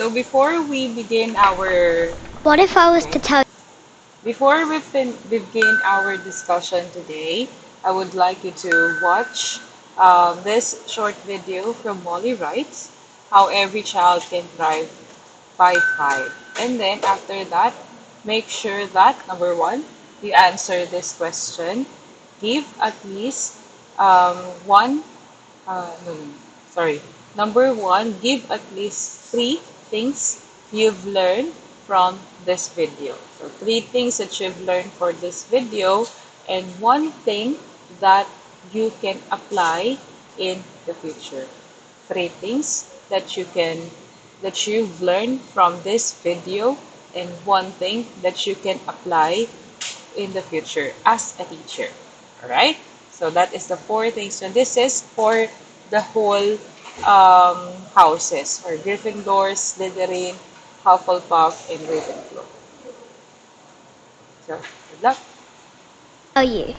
So before we begin our What if I was to okay, tell before begin our discussion today, I would like you to watch this short video from Molly Wrights, How Every Child Can Thrive by 5. And then after that, make sure that number one, you answer this question. Give at least one, no, no, sorry. Number one, give at least three things you've learned from this video. So three things that you've learned for this video and one thing that you can apply in the future. Three things that you've learned from this video and one thing that you can apply in the future as a teacher. Alright? So that is the four things. And this is for the whole houses or Gryffindor, Slytherin, Hufflepuff, and Ravenclaw. So, good luck. you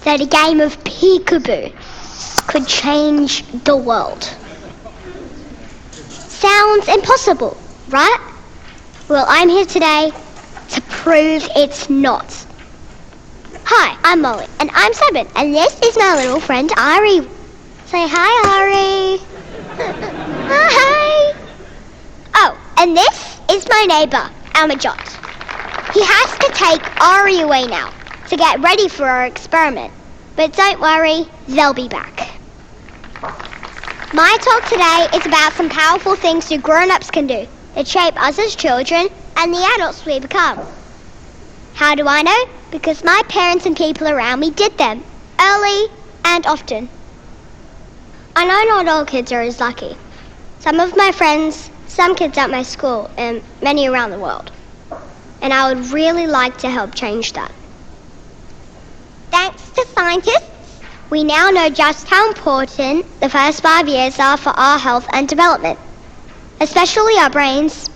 that a game of peekaboo could change the world? Sounds impossible, right? Well, I'm here today to prove it's not. Hi, I'm Molly, and I'm 7, and this is my little friend Ari. Say hi, Ari. Hi. Oh, and this is my neighbour, Amajot. He has to take Ari away now to get ready for our experiment. But don't worry, they'll be back. My talk today is about some powerful things you grown-ups can do that shape us as children and the adults we become. How do I know? Because my parents and people around me did them, early and often. I know not all kids are as lucky. Some of my friends, some kids at my school, and many around the world. And I would really like to help change that. Thanks to scientists, we now know just how important the first 5 years are for our health and development, especially our brains.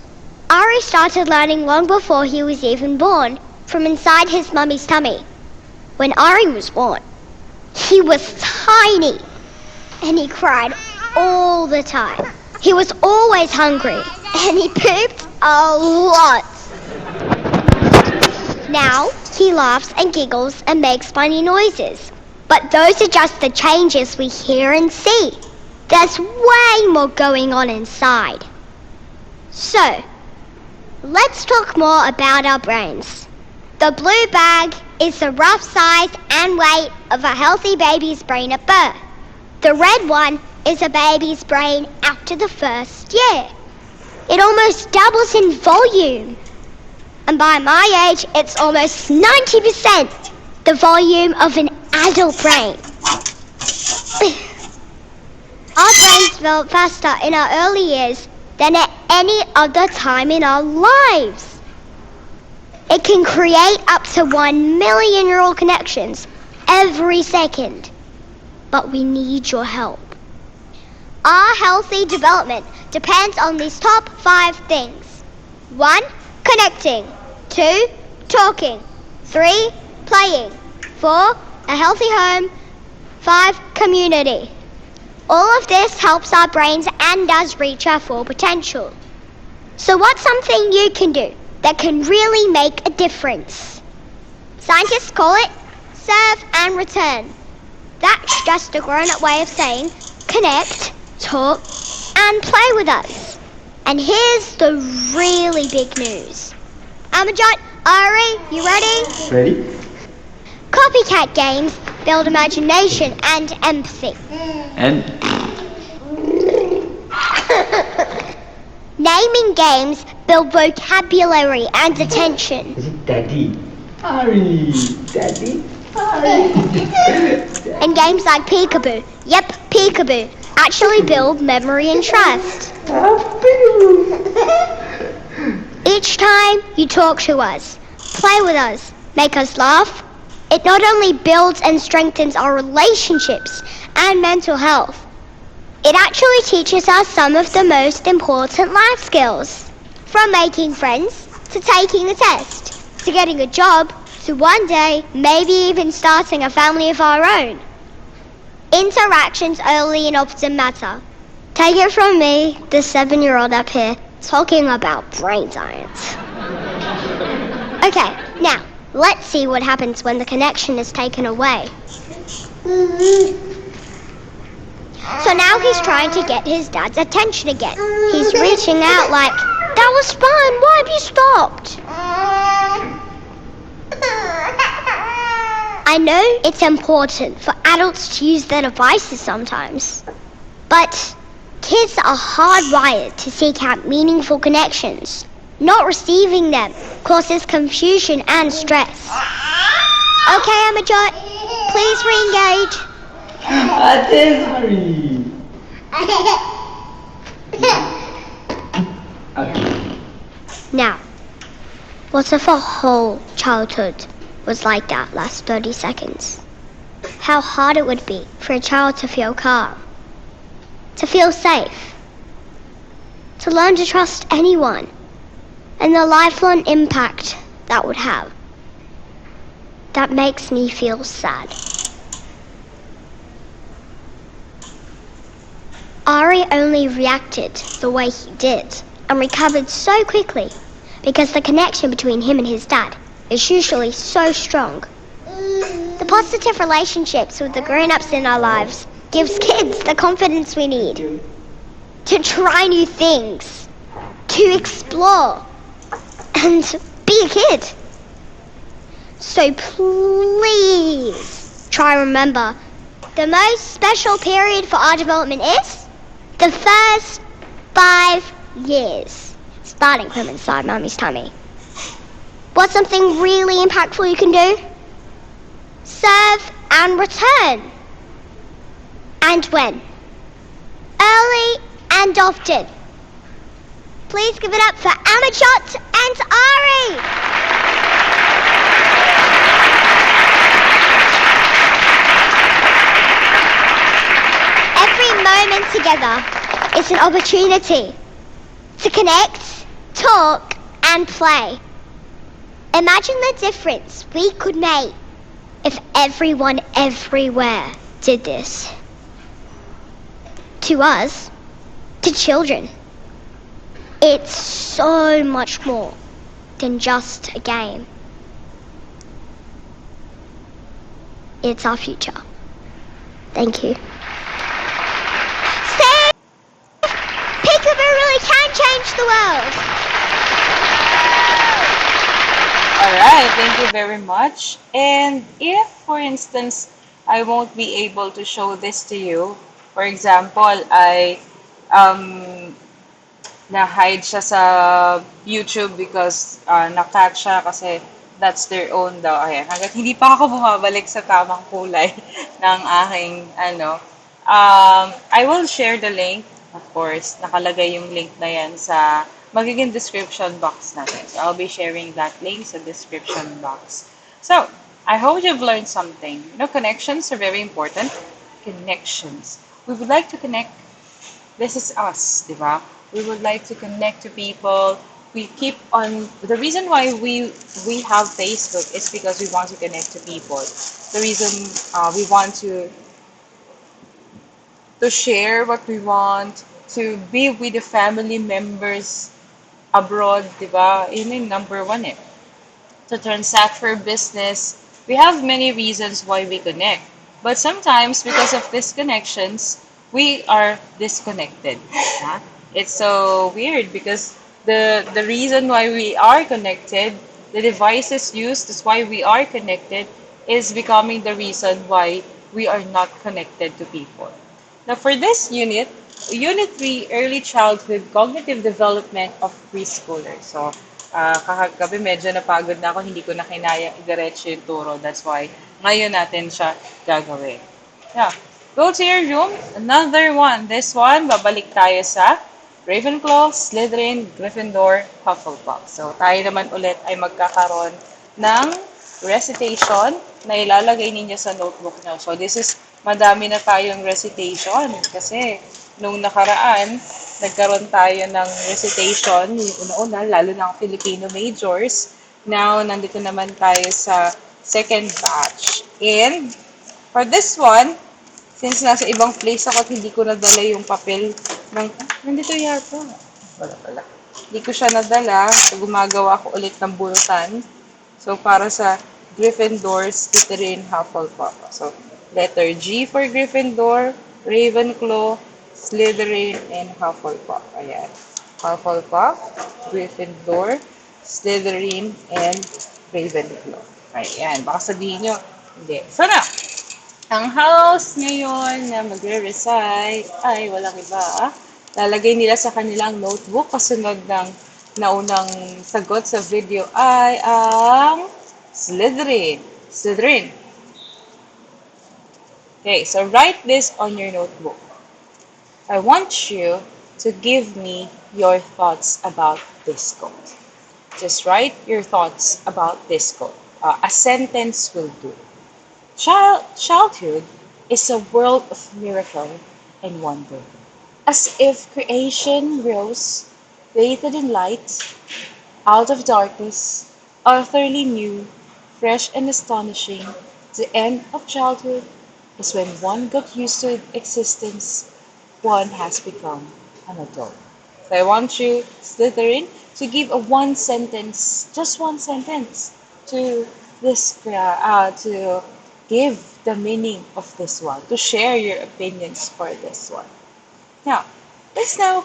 Ari started learning long before he was even born, from inside his mummy's tummy. When Ari was born, he was tiny, and he cried all the time. He was always hungry, and he pooped a lot. Now, he laughs and giggles and makes funny noises. But those are just the changes we hear and see. There's way more going on inside. So, let's talk more about our brains. The blue bag is the rough size and weight of a healthy baby's brain at birth. The red one is a baby's brain after the first year. It almost doubles in volume. And by my age, it's almost 90% the volume of an adult brain. Our brains develop faster in our early years than at any other time in our lives. It can create up to 1 million neural connections every second. But we need your help. Our healthy development depends on these top 5 things. 1. Connecting. 2. Talking. 3. Playing. 4. A healthy home. 5. Community. All of this helps our brains and us reach our full potential. So what's something you can do that can really make a difference? Scientists call it serve and return. That's just a grown-up way of saying connect, talk, and play with us. And here's the really big news. Amajot, Ari, you ready? Ready? Copycat games build imagination and empathy. And Naming games build vocabulary and attention. is it Daddy? Ari! Daddy? Ari! And games like peekaboo, yep, peekaboo, actually build memory and trust. Each time you talk to us, play with us, make us laugh, it not only builds and strengthens our relationships and mental health, it actually teaches us some of the most important life skills. From making friends, to taking a test, to getting a job, to one day maybe even starting a family of our own. Interactions early and often matter. Take it from me, the 7-year-old up here, talking about brain science. Okay, now, let's see what happens when the connection is taken away. So now he's trying to get his dad's attention again. He's reaching out like, that was fun, why have you stopped? I know it's important for adults to use their devices sometimes, but kids are hardwired to seek out meaningful connections. Not receiving them causes confusion and stress. Okay, Amajot, please re-engage. Ate, sorry. Okay. Now, what if a whole childhood was like that last 30 seconds? How hard it would be for a child to feel calm, to feel safe, to learn to trust anyone, and the lifelong impact that would have. That makes me feel sad. Ari only reacted the way he did and recovered so quickly because the connection between him and his dad is usually so strong. The positive relationships with the grown-ups in our lives gives kids the confidence we need to try new things, to explore, and be a kid. So please try and remember, the most special period for our development is the first 5 years, starting from inside Mummy's tummy. What's something really impactful you can do? Serve and return. And when? Early and often. Please give it up for Amachot and Ari. Every moment together is an opportunity to connect, talk, and play. Imagine the difference we could make if everyone everywhere did this. To us, to children, it's so much more than just a game. It's our future. Thank you. See? Peekaboo really can change the world. Alright, thank you very much. And if, for instance, I won't be able to show this to you, for example, I na-hide siya sa YouTube because na-catch siya kasi that's their own daw. Ayan, hanggat hindi pa ako bumabalik sa tamang kulay ng aking I will share the link. Of course, nakalagay yung link na yan sa magiging description box natin. So, I'll be sharing that link sa description box. So, I hope you've learned something. You know, connections are very important. Connections. We would like to connect. This is us, di ba? We would like to connect to people. We keep on. The reason why we have Facebook is because we want to connect to people. The reason we want to share what we want, to be with the family members abroad, di ba? Yun yung number one eh. To transact for business. We have many reasons why we connect. But sometimes, because of these connections, we are disconnected. Huh? It's so weird because the reason why we are connected, the devices used, that's why we are connected, is becoming the reason why we are not connected to people. Now for this unit, Unit 3, Early Childhood Cognitive Development of Preschoolers. So, kakagabi medyo napagod na ako, hindi ko na kinaya i-diretso yung turo. That's why ngayon natin siya gagawin. Yeah. Go to your room. Another one. This one, babalik tayo sa Ravenclaw, Slytherin, Gryffindor, Hufflepuff. So, tayo naman ulit ay magkakaroon ng recitation na ilalagay ninyo sa notebook nyo. So, this is, madami na tayong recitation kasi nung nakaraan, nagkaroon tayo ng recitation, yung una-una, lalo na ang Filipino majors. Now, nandito naman tayo sa second batch. And, for this one, Since nasa ibang place ako at hindi ko nadala yung papel ng... nandito yata. Wala pala. Hindi ko siya nadala. So, gumagawa ko ulit ng bulutan. So, para sa Gryffindor, Slytherin, Hufflepuff. So, letter G for Gryffindor, Ravenclaw, Slytherin, and Hufflepuff. Ayan. Hufflepuff, Gryffindor, Slytherin, and Ravenclaw. Ayan. Baka sabihin nyo, hindi. So, na, ang house ngayon na magre-recite ay walang iba. Lalagay nila sa kanilang notebook kasunod ng naunang sagot sa video ay ang Slytherin. Slytherin. Okay, so write this on your notebook. I want you to give me your thoughts about this quote. Just write your thoughts about this quote. A sentence will do. Childhood is a world of miracle and wonder. As if creation rose, bathed in light, out of darkness, utterly new, fresh and astonishing, the end of childhood is when one got used to existence, one has become an adult. So I want you, Slytherin, to give a one sentence, just one sentence, to to give the meaning of this one, to share your opinions for this one. Now, let's now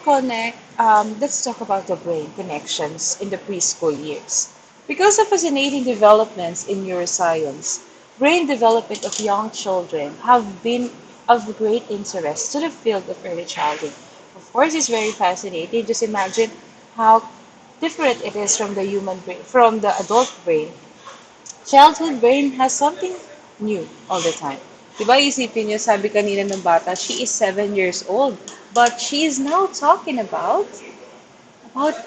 let's talk about the brain connections in the preschool years. Because of fascinating developments in neuroscience, brain development of young children have been of great interest to the field of early childhood. Of course, it's very fascinating. Just imagine how different it is from the human brain, from the adult brain. Childhood brain has something new all the time. Diba isipin niyo, sabi kanina ng bata, she is 7 years old. But she is now talking about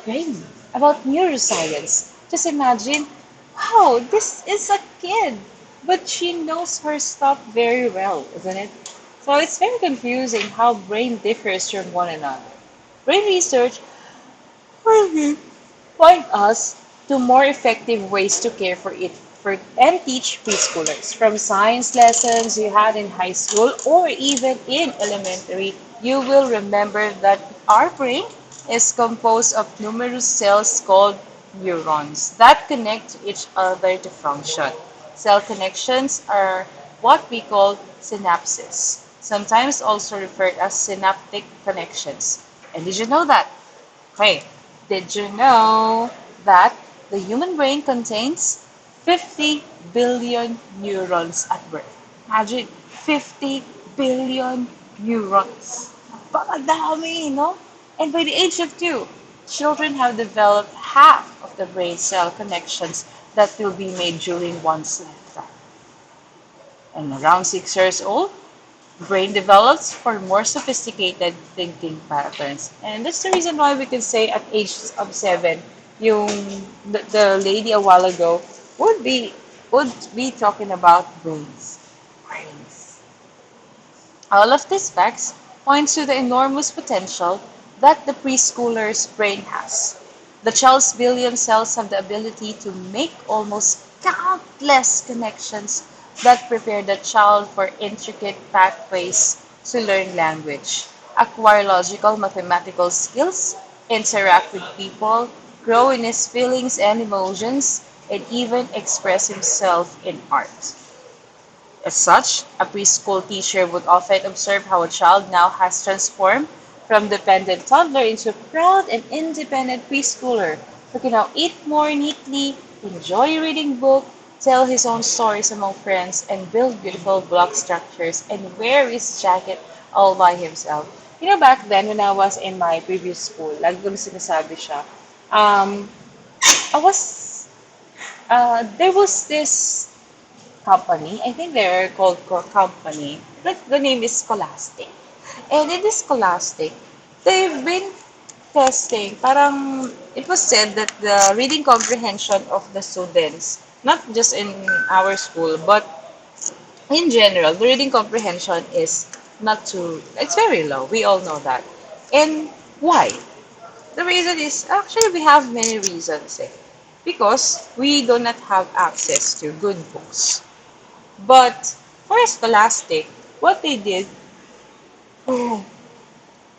brain, about neuroscience. Just imagine, wow, this is a kid. But she knows her stuff very well, isn't it? So it's very confusing how brain differs from one another. Brain research will point us to more effective ways to care for it and teach preschoolers. From science lessons you had in high school or even in elementary, you will remember that our brain is composed of numerous cells called neurons that connect to each other to function. Cell connections are what we call synapses, sometimes also referred as synaptic connections. And did you know that? Okay, did you know that the human brain contains 50 billion neurons at birth? Imagine, 50 billion neurons. Napakadami, no? And by the age of 2, children have developed half of the brain cell connections that will be made during one's lifetime. And around 6 years old, brain develops for more sophisticated thinking patterns. And that's the reason why we can say at age of 7, yung the lady a while ago would be would be talking about brains. Brains. All of these facts points to the enormous potential that the preschooler's brain has. The child's billion cells have the ability to make almost countless connections that prepare the child for intricate pathways to learn language, acquire logical mathematical skills, interact with people, grow in his feelings and emotions, and even express himself in art. As such, a preschool teacher would often observe how a child now has transformed from dependent toddler into proud and independent preschooler who can now eat more neatly, enjoy reading book, tell his own stories among friends, and build beautiful block structures and wear his jacket all by himself. You know, back then when I was in my previous school, lagi ko na sinasabi siya, um, I was, there was this company. I think they're called company. Like the name is Scholastic. And in this Scholastic, they've been testing. Parang it was said that the reading comprehension of the students, not just in our school, but in general, the reading comprehension is not too. It's very low. We all know that. And why? The reason is actually we have many reasons. Because we do not have access to good books. But for Scholastic, what they did,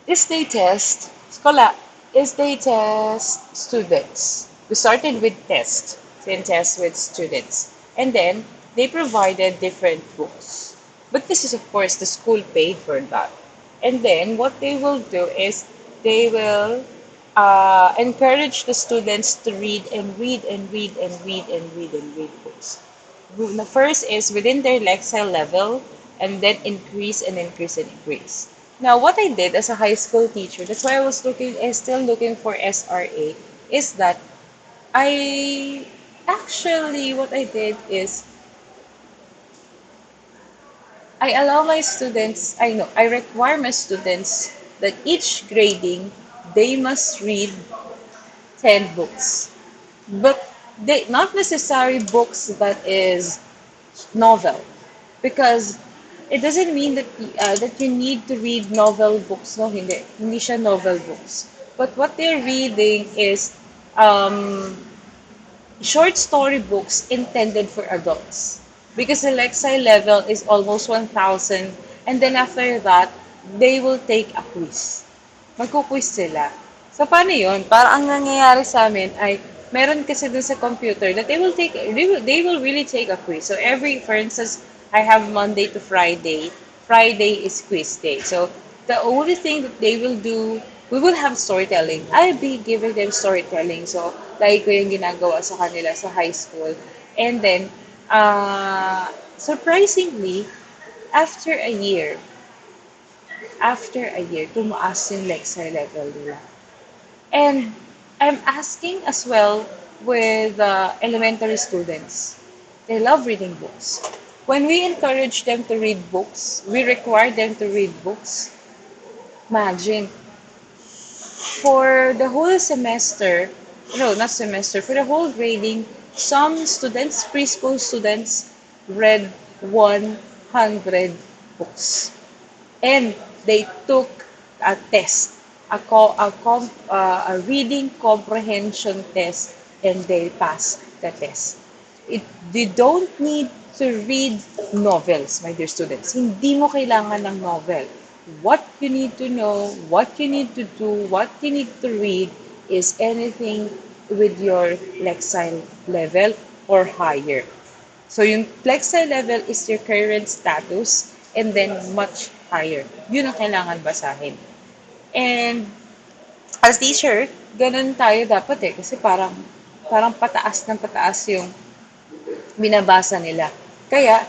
is they test scholar is they test students. We started with test, then test with students, and then they provided different books. But this is of course the school paid for that. And then what they will do is they will encourage the students to read and read and read and read and read and read books. The first is within their lexile level and then increase and increase and increase. Now, what I did as a high school teacher, that's why I was still looking for SRA, is that I actually, what I did is I allow my students, I know, I require my students that each grading, they must read 10 books. But they, not necessarily books that is novel, because it doesn't mean that that you need to read novel books. No, hindi siya novel books. But what they're reading is um, short story books intended for adults. Because the Lexile level is almost 1,000, and then after that, they will take a quiz. Magkuquiz sila. So, paano yun? Para ang nangyayari sa amin ay, meron kasi dun sa computer that they will really take a quiz. So, for instance, I have Monday to Friday. Friday is quiz day. So, the only thing that they will do, we will have storytelling. I'll be giving them storytelling. So, like ko yung ginagawa sa kanila sa high school. And then, surprisingly, after a year, tumaas yung Lexile level nila. And I'm asking as well with elementary students. They love reading books. When we encourage them to read books, we require them to read books. Imagine, for the whole semester, no, not semester, for the whole grading, some students, preschool students, read 100 books. And they took a test, a reading comprehension test, and they passed the test. They don't need to read novels, my dear students. Hindi mo kailangan ng novel. What you need to know, what you need to do, what you need to read is anything with your Lexile level or higher. So yung Lexile level is your current status and then much higher. Yun ang kailangan basahin. And as teacher, ganun tayo dapat eh. Kasi parang pataas ng pataas yung binabasa nila. Kaya,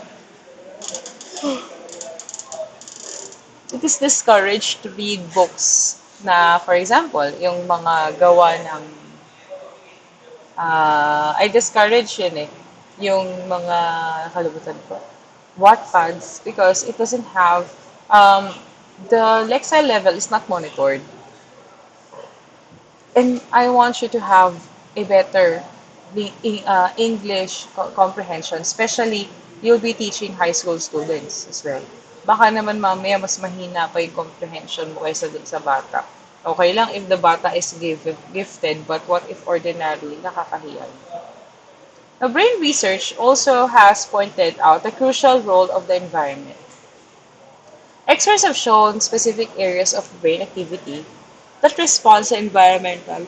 it is discouraged to read books na, for example, yung mga gawa ng, I discourage yun eh, yung mga, nakalimutan ko, Wattpads, because it doesn't have, the Lexile level is not monitored. And I want you to have a better English comprehension, especially you'll be teaching high school students as well. Baka naman mamaya mas mahina pa yung comprehension mo kaysa dun sa bata. Okay lang if the bata is gifted, but what if ordinarily nakakahiya? Now, brain research also has pointed out the crucial role of the environment. Experts have shown specific areas of brain activity that respond to environmental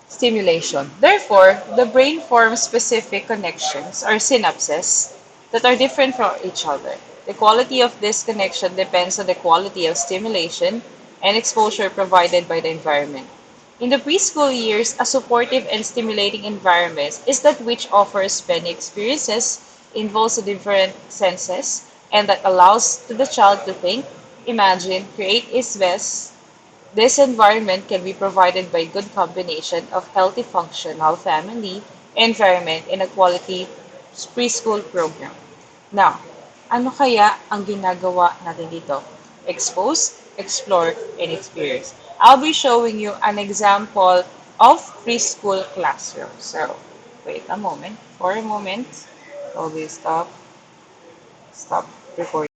stimulation. Therefore, the brain forms specific connections or synapses that are different from each other. The quality of this connection depends on the quality of stimulation and exposure provided by the environment. In the preschool years, a supportive and stimulating environment is that which offers many experiences, involves the different senses, and that allows to the child to think, imagine, create its best. This environment can be provided by a good combination of healthy functional family environment and a quality preschool program. Now, ano kaya ang ginagawa natin dito? Expose, explore, and experience. I'll be showing you an example of preschool classroom. So, wait a moment. For a moment, I will stop recording.